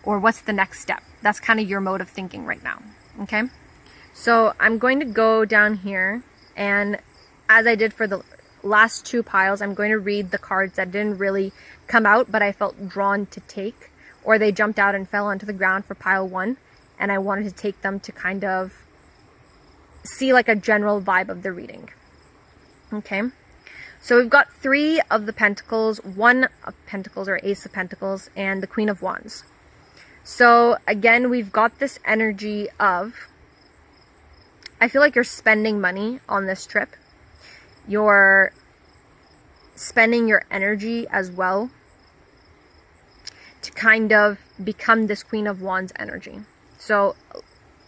S1: Or what's the next step? That's kind of your mode of thinking right now. Okay? So I'm going to go down here, and as I did for the last 2 piles, I'm going to read the cards that didn't really come out, but I felt drawn to take, or they jumped out and fell onto the ground for pile 1, and I wanted to take them to kind of see like a general vibe of the reading. Okay? So we've got 3 of the Pentacles, 1 of Pentacles or Ace of Pentacles, and the Queen of Wands. So again, we've got this energy of, I feel like you're spending money on this trip. You're spending your energy as well to kind of become this Queen of Wands energy. So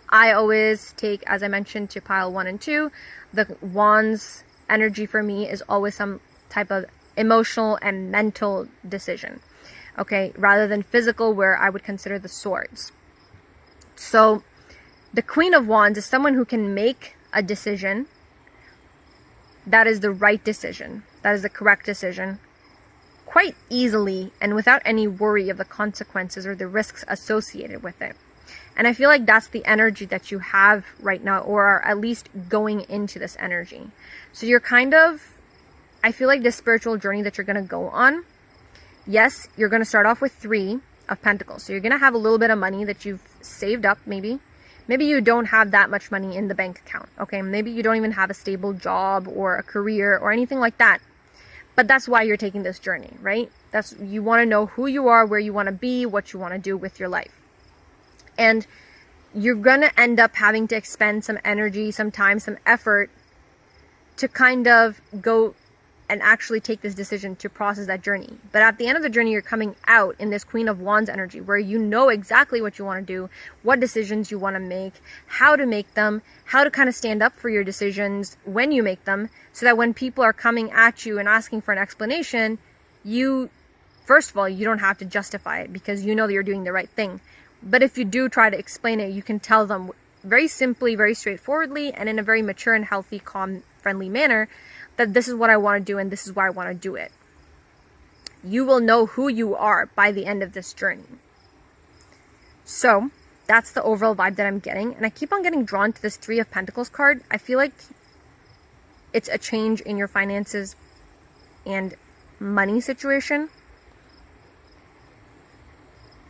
S1: I always take, as I mentioned, to pile 1 and 2, the Wands energy for me is always some type of emotional and mental decision, okay, rather than physical, where I would consider the swords. So the Queen of Wands is someone who can make a decision that is the right decision, that is the correct decision, quite easily and without any worry of the consequences or the risks associated with it. And I feel like that's the energy that you have right now, or are at least going into this energy. So you're kind of, I feel like this spiritual journey that you're going to go on, yes, you're going to start off with 3 of Pentacles. So you're going to have a little bit of money that you've saved up, maybe. Maybe you don't have that much money in the bank account, okay? Maybe you don't even have a stable job or a career or anything like that. But that's why you're taking this journey, right? You want to know who you are, where you want to be, what you want to do with your life. And you're going to end up having to expend some energy, some time, some effort to kind of go and actually take this decision to process that journey. But at the end of the journey, you're coming out in this Queen of Wands energy where you know exactly what you want to do, what decisions you want to make, how to make them, how to kind of stand up for your decisions when you make them, so that when people are coming at you and asking for an explanation, you, first of all, you don't have to justify it because you know that you're doing the right thing. But if you do try to explain it, you can tell them very simply, very straightforwardly, and in a very mature and healthy, calm, friendly manner that this is what I want to do and this is why I want to do it. You will know who you are by the end of this journey. So that's the overall vibe that I'm getting. And I keep on getting drawn to this Three of Pentacles card. I feel like it's a change in your finances and money situation.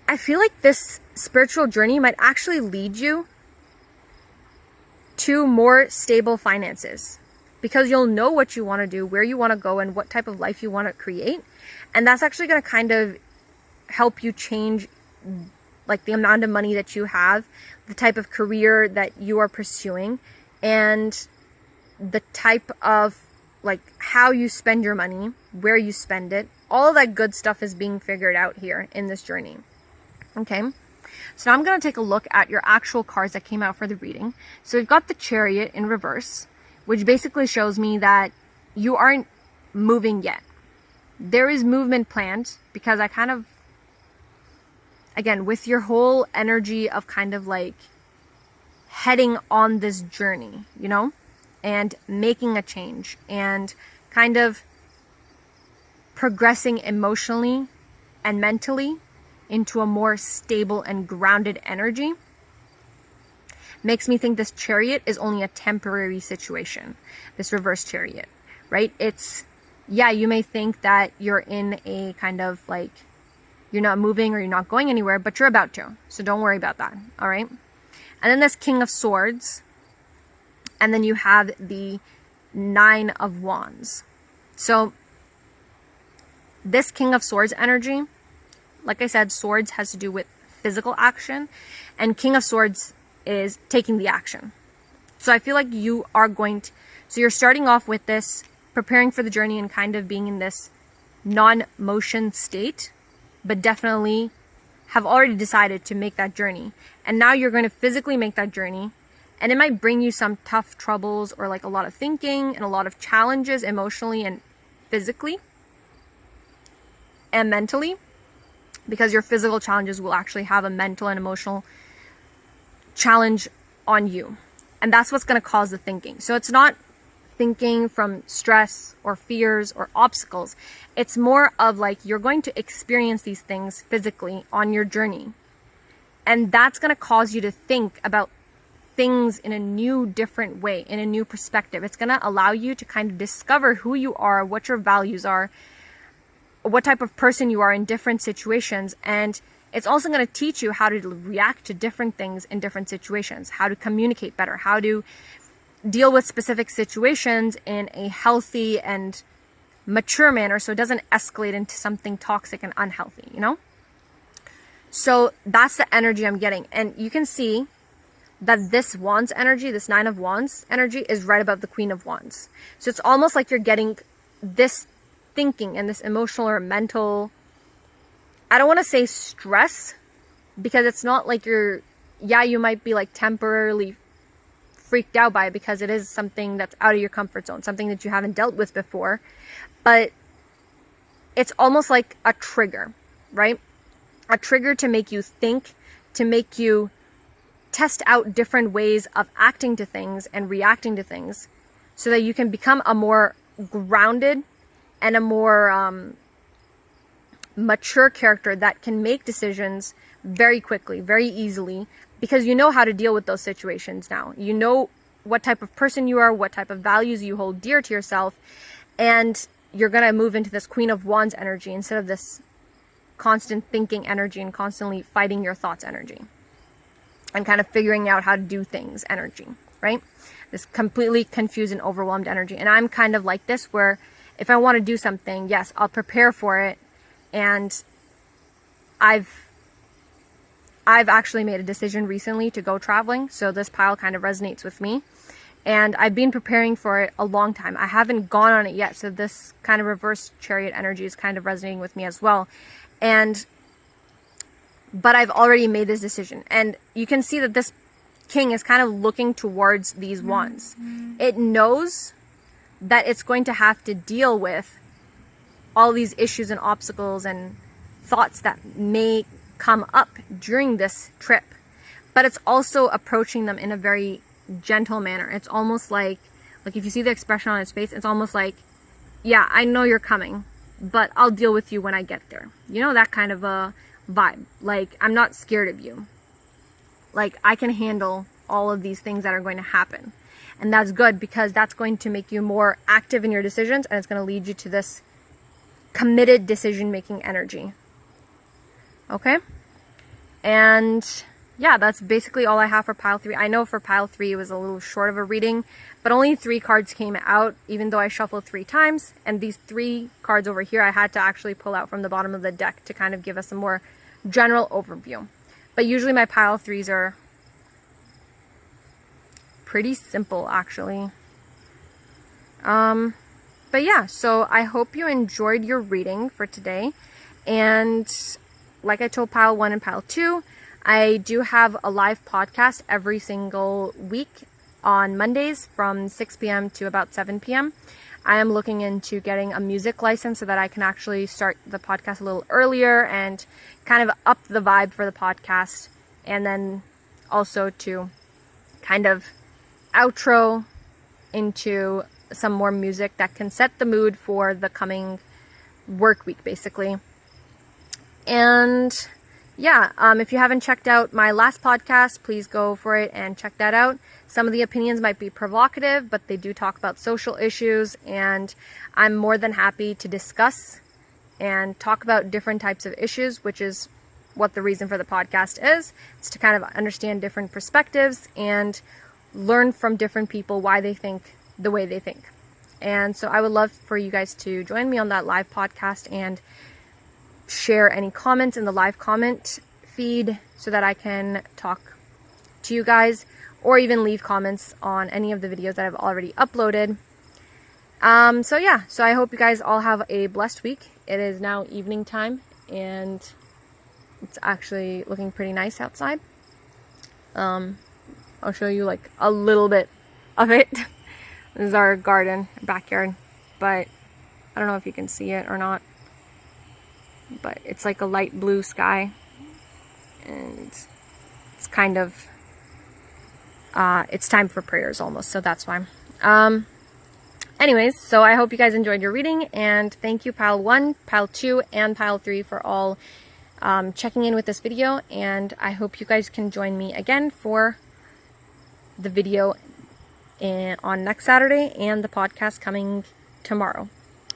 S1: I feel like this spiritual journey might actually lead you to more stable finances, because you'll know what you want to do, where you want to go, and what type of life you want to create. And that's actually going to kind of help you change like the amount of money that you have, the type of career that you are pursuing, and the type of like how you spend your money, where you spend it. All of that good stuff is being figured out here in this journey. Okay. So now I'm going to take a look at your actual cards that came out for the reading. So we've got the Chariot in reverse, which basically shows me that you aren't moving yet. There is movement planned, because I kind of, again, with your whole energy of kind of like heading on this journey, you know, and making a change and kind of progressing emotionally and mentally into a more stable and grounded energy, makes me think this Chariot is only a temporary situation, this reverse Chariot, right? It's, yeah, you may think that you're in a kind of like, you're not moving or you're not going anywhere, but you're about to. So don't worry about that, all right? And then this King of Swords, and then you have the Nine of Wands. So this King of Swords energy, like I said, swords has to do with physical action, and King of Swords is taking the action. So I feel like you are going to, so you're starting off with this, preparing for the journey and kind of being in this non-motion state, but definitely have already decided to make that journey. And now you're going to physically make that journey, and it might bring you some tough troubles or like a lot of thinking and a lot of challenges emotionally and physically and mentally, because your physical challenges will actually have a mental and emotional challenge on you. And that's what's going to cause the thinking. So it's not thinking from stress or fears or obstacles. It's more of like you're going to experience these things physically on your journey. And that's going to cause you to think about things in a new, different way, in a new perspective. It's going to allow you to kind of discover who you are, what your values are, what type of person you are in different situations. And it's also going to teach you how to react to different things in different situations, how to communicate better, how to deal with specific situations in a healthy and mature manner so it doesn't escalate into something toxic and unhealthy, you know? So that's the energy I'm getting. And you can see that this Wands energy, this Nine of Wands energy, is right above the Queen of Wands. So it's almost like you're getting this thinking and this emotional or mental, I don't want to say stress, because it's not like you're, yeah, you might be like temporarily freaked out by it because it is something that's out of your comfort zone, something that you haven't dealt with before, but it's almost like a trigger, right? A trigger to make you think, to make you test out different ways of acting to things and reacting to things so that you can become a more grounded and a more mature character that can make decisions very quickly, very easily, because you know how to deal with those situations now. You know what type of person you are, what type of values you hold dear to yourself, and you're going to move into this Queen of Wands energy instead of this constant thinking energy and constantly fighting your thoughts energy and kind of figuring out how to do things energy, right? This completely confused and overwhelmed energy. And I'm kind of like this, where if I want to do something, yes, I'll prepare for it. And I've actually made a decision recently to go traveling. So this pile kind of resonates with me. And I've been preparing for it a long time. I haven't gone on it yet, so this kind of reverse chariot energy is kind of resonating with me as well. But I've already made this decision. And you can see that this king is kind of looking towards these wands. It knows that it's going to have to deal with all these issues and obstacles and thoughts that may come up during this trip. But it's also approaching them in a very gentle manner. It's almost like if you see the expression on his face, it's almost like, yeah, I know you're coming, but I'll deal with you when I get there. You know, that kind of a vibe. Like, I'm not scared of you. Like, I can handle all of these things that are going to happen. And that's good, because that's going to make you more active in your decisions, and it's going to lead you to this committed decision-making energy. Okay? And yeah, that's basically all I have for pile 3. I know for pile 3 it was a little short of a reading, but only 3 cards came out, even though I shuffled 3 times. And these 3 cards over here I had to actually pull out from the bottom of the deck to kind of give us a more general overview. But usually my pile 3s are pretty simple, actually. But yeah, so I hope you enjoyed your reading for today. And like I told pile 1 and pile 2, I do have a live podcast every single week on Mondays from 6 p.m. to about 7 p.m. I am looking into getting a music license so that I can actually start the podcast a little earlier and kind of up the vibe for the podcast. And then also to kind of outro into some more music that can set the mood for the coming work week, basically. And yeah, if you haven't checked out my last podcast, please go for it and check that out. Some of the opinions might be provocative, but they do talk about social issues, and I'm more than happy to discuss and talk about different types of issues, which is what the reason for the podcast is. It's to kind of understand different perspectives and learn from different people why they think the way they think. And so I would love for you guys to join me on that live podcast and share any comments in the live comment feed so that I can talk to you guys, or even leave comments on any of the videos that I've already uploaded. So yeah, so I hope you guys all have a blessed week. It is now evening time, and it's actually looking pretty nice outside. I'll show you like a little bit of it. This is our garden, backyard, but I don't know if you can see it or not. But it's like a light blue sky, and it's kind of it's time for prayers almost, so that's why. Anyways, so I hope you guys enjoyed your reading, and thank you pile 1, pile 2, and pile 3 for all checking in with this video, and I hope you guys can join me again for the video on next Saturday and the podcast coming tomorrow.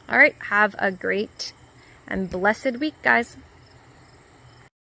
S1: All right, have a great and blessed week, guys.